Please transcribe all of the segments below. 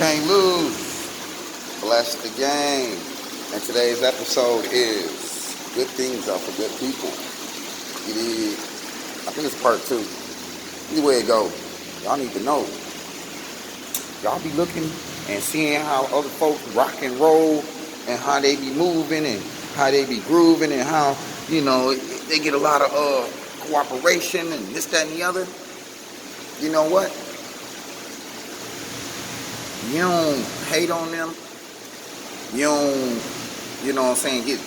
can't lose. Bless the game. And today's episode is Good Things Are for Good People. It is, I think it's part 2. Either way it go, y'all need to know. Y'all be looking and seeing how other folks rock and roll and how they be moving and how they be grooving and how, they get a lot of cooperation and this, that, and the other. You know what? You don't hate on them. You don't, get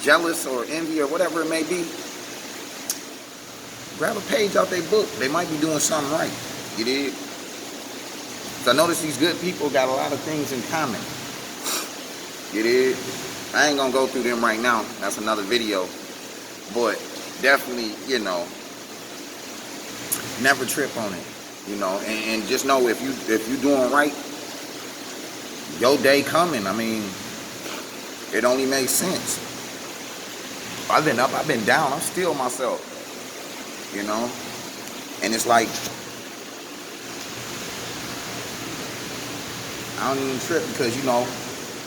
jealous or envy or whatever it may be. Grab a page out their book. They might be doing something right. You dig? So I notice these good people got a lot of things in common. You dig? I ain't gonna go through them right now. That's another video. But definitely, never trip on it. And just know if you doing right, your day coming. I mean, it only makes sense. I've been up, I've been down, I'm still myself. And it's like, I don't even trip because,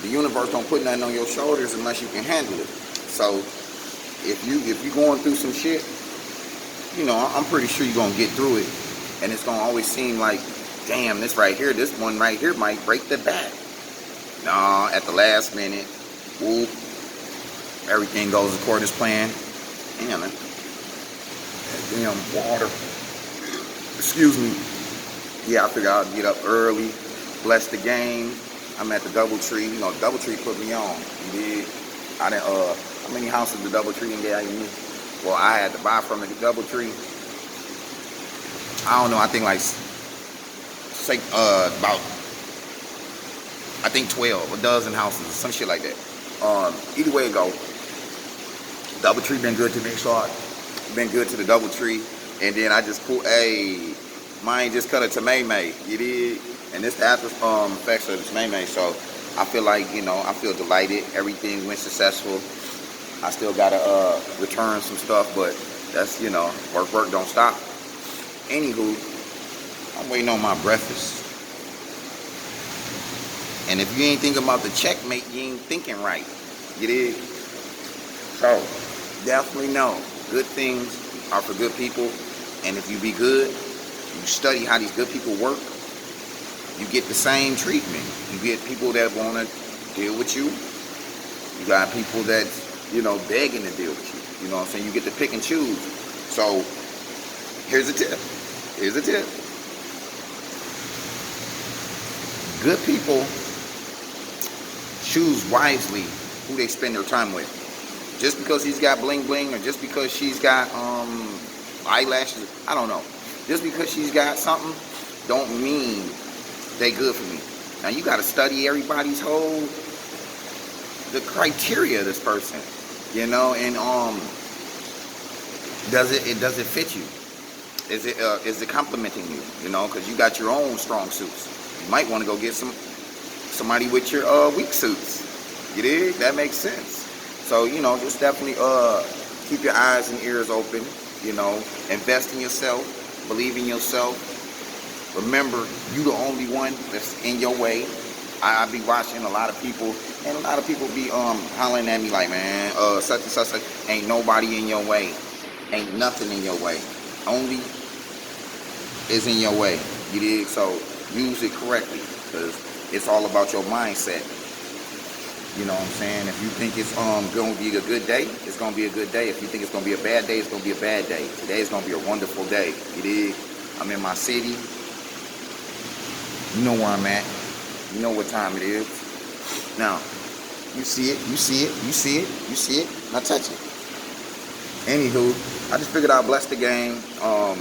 the universe don't put nothing on your shoulders unless you can handle it. So, if you going through some shit, I'm pretty sure you're going to get through it. And it's going to always seem like, damn, this one right here might break the back. Nah, at the last minute, whoop, everything goes according to plan. Damn it. That damn water. Excuse me. Yeah, I figured I'd get up early, bless the game. I'm at the DoubleTree. DoubleTree put me on. You did. I didn't, how many houses the DoubleTree and gave me? Well, I had to buy from the DoubleTree. I don't know, I think about, I think 12, a dozen houses, some shit like that. Either way it go, DoubleTree been good to me, so been good to the DoubleTree. And then I just pulled, mine just cut it to May, you did? And this the after effects of this May. So I feel like, I feel delighted. Everything went successful. I still gotta return some stuff, but that's, work don't stop. Anywho, I'm waiting on my breakfast. And if you ain't thinking about the checkmate, you ain't thinking right. You dig? So, definitely know, good things are for good people. And if you be good, you study how these good people work, you get the same treatment. You get people that want to deal with you. You got people that, begging to deal with you. You know what I'm saying? You get to pick and choose. So, here's a tip. Good people choose wisely who they spend their time with. Just because he's got bling bling or just because she's got eyelashes, I don't know. Just because she's got something don't mean they good for me. Now you got to study everybody's the criteria of this person, and does it fit you? Is it complimenting you? Because you got your own strong suits. You might want to go get somebody with your weak suits. You dig? That makes sense. So, just definitely keep your eyes and ears open. Invest in yourself. Believe in yourself. Remember, you the only one that's in your way. I be watching a lot of people, and a lot of people be hollering at me like, man, such and such, ain't nobody in your way. Ain't nothing in your way. Only is in your way. You dig? So use it correctly, because it's all about your mindset. You know what I'm saying? If you think it's going to be a good day, it's going to be a good day. If you think it's going to be a bad day, it's going to be a bad day. Today is going to be a wonderful day. You dig? I'm in my city. You know where I'm at. You know what time it is. Now, you see it. Now touch it. Anywho, I just figured I'd bless the game. I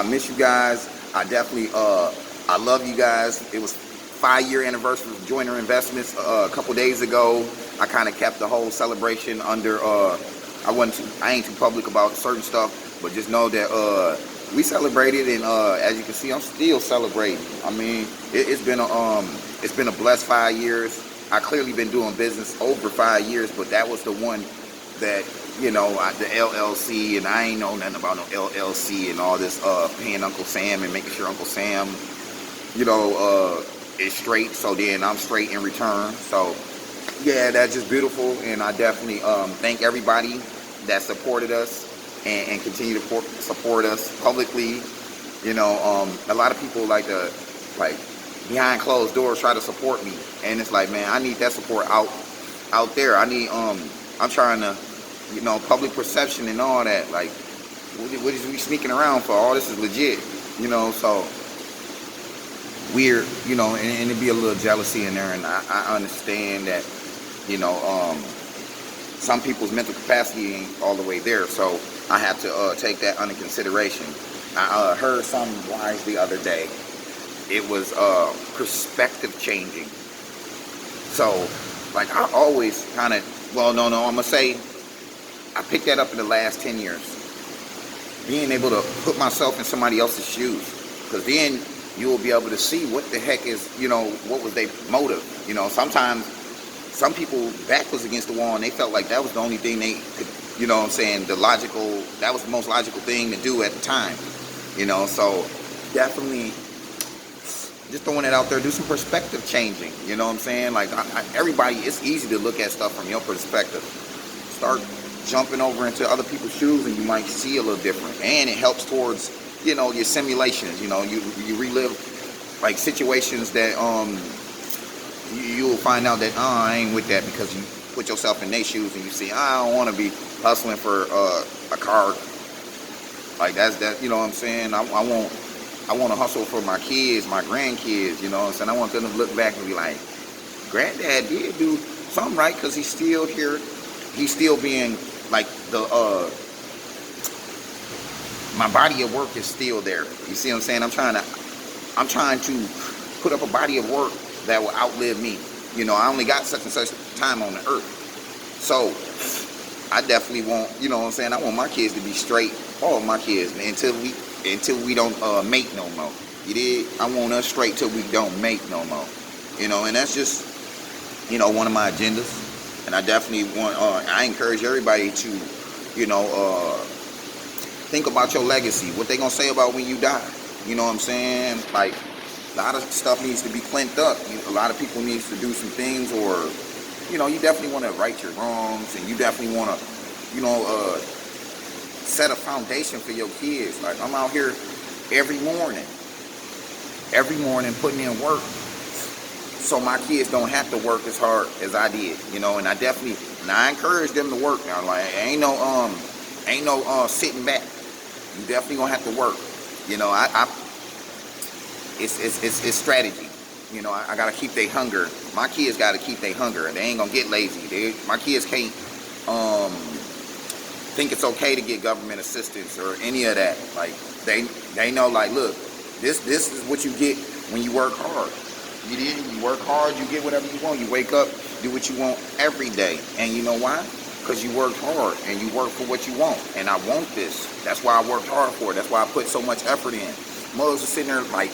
miss you guys. I definitely, I love you guys. It was 5-year anniversary of Joiner Investments a couple days ago. I kind of kept the whole celebration under, I ain't too public about certain stuff, but just know that we celebrated, and as you can see, I'm still celebrating. I mean, it's been a blessed 5 years. I clearly been doing business over 5 years, but that was the one that, the LLC, and I ain't know nothing about no LLC and all this paying Uncle Sam and making sure Uncle Sam, is straight, so then I'm straight in return. So yeah, that's just beautiful, and I definitely thank everybody that supported us and continue to support us publicly. You know, a lot of people like to, like, behind closed doors try to support me, and it's like, man, I need that support out there. I need I'm trying to, you know, public perception and all that. Like, what is we sneaking around for? All this is legit, you know. So weird, you know, and it'd be a little jealousy in there, and I understand that, you know, some people's mental capacity ain't all the way there, so I have to take that under consideration. I heard something wise the other day. It was perspective changing. So, like, I always kind of, well, no, I'm gonna say I picked that up in the last 10 years. Being able to put myself in somebody else's shoes, because then you will be able to see what the heck is, you know, what was their motive. You know, sometimes some people back was against the wall and they felt like that was the only thing they could, you know what I'm saying, that was the most logical thing to do at the time. You know, so definitely just throwing it out there, do some perspective changing. You know what I'm saying? Like, everybody, it's easy to look at stuff from your perspective. Start jumping over into other people's shoes and you might see a little different. And it helps towards, you know, your simulations. You know, you relive like situations that you'll find out that I ain't with that, because you put yourself in their shoes and you see, I don't want to be hustling for a car. Like, that, you know what I'm saying? I want to hustle for my kids, my grandkids, you know what I'm saying? I want them to look back and be like, Granddad did do something right, because he's still here. He's still being, like, my body of work is still there. You see what I'm saying? I'm trying to put up a body of work that will outlive me. You know, I only got such and such time on the earth. So I definitely want, you know what I'm saying, I want my kids to be straight, all of my kids, until we don't mate no more. You did? I want us straight till we don't mate no more. You know, and that's just, you know, one of my agendas. And I definitely want, I encourage everybody to, you know, think about your legacy. What they gonna say about when you die. You know what I'm saying? Like, a lot of stuff needs to be cleaned up. A lot of people needs to do some things, or, you know, you definitely want to right your wrongs, and you definitely want to, you know, set a foundation for your kids. Like, I'm out here every morning putting in work, so my kids don't have to work as hard as I did, you know. And I encourage them to work now. Like, ain't no sitting back. You definitely gonna have to work. You know, it's strategy. You know, I gotta keep their hunger. My kids gotta keep their hunger. They ain't gonna get lazy. My kids can't think it's okay to get government assistance or any of that. Like, they know, like, look, this is what you get when you work hard. You work hard, you get whatever you want. You wake up, do what you want every day. And you know why? Because you worked hard and you work for what you want. And I want this. That's why I worked hard for it. That's why I put so much effort in. Mothers are sitting there like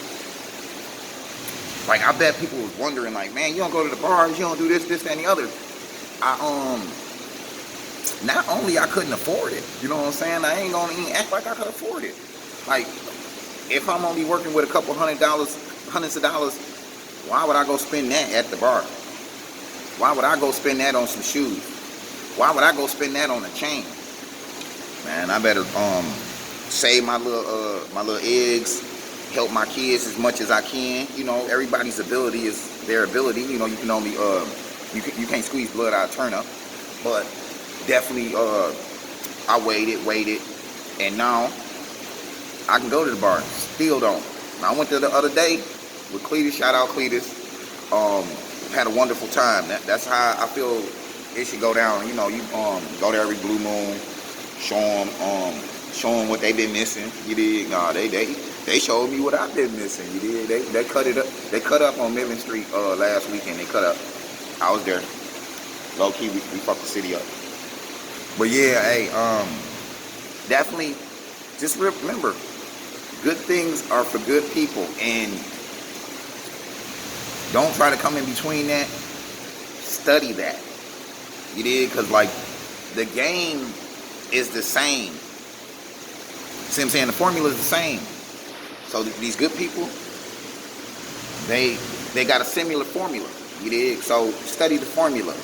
I bet people was wondering, like, man, you don't go to the bars, you don't do this, that, and the other. Not only I couldn't afford it, you know what I'm saying? I ain't gonna even act like I could afford it. Like, if I'm only working with a couple hundreds of dollars, why would I go spend that at the bar? Why would I go spend that on some shoes? Why would I go spend that on a chain? Man, I better save my little eggs, help my kids as much as I can. You know, everybody's ability is their ability. You know, you can only you can't squeeze blood out of turnip, but definitely I waited, and now I can go to the bar. Still don't. I went there the other day with Cletus. Shout out Cletus. Had a wonderful time. That's how I feel it should go down. You know, you go there every blue moon, show them what they've been missing. You dig? Nah, they showed me what I've been missing. You dig? They cut it up. They cut up on Midland Street last weekend. They cut up. I was there. Low key, we fucked the city up. But yeah, hey, definitely just remember, good things are for good people, and don't try to come in between that. Study that. You did? Because, like, the game is the same. See what I'm saying? The formula is the same. So these good people, they they got a similar formula. You dig? So study the formula.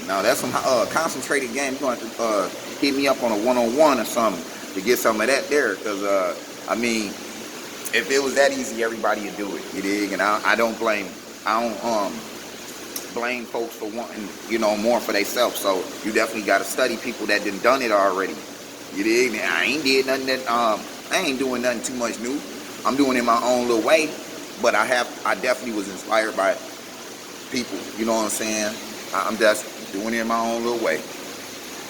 Now that's some concentrated game. You're going to hit me up on a one-on-one or something to get some of that there. Because, I mean, if it was that easy, everybody would do it. You dig? And I don't blame, blame folks for wanting, more for themselves. So you definitely got to study people that done it already. You dig? And I ain't did nothing that, I ain't doing nothing too much new. I'm doing it my own little way. But I definitely was inspired by people. You know what I'm saying? I'm just doing it in my own little way.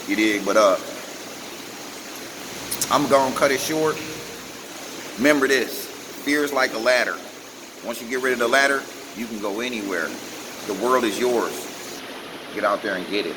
You dig? But I'm gonna cut it short. Remember this: fear is like a ladder. Once you get rid of the ladder, you can go anywhere. The world is yours. Get out there and get it.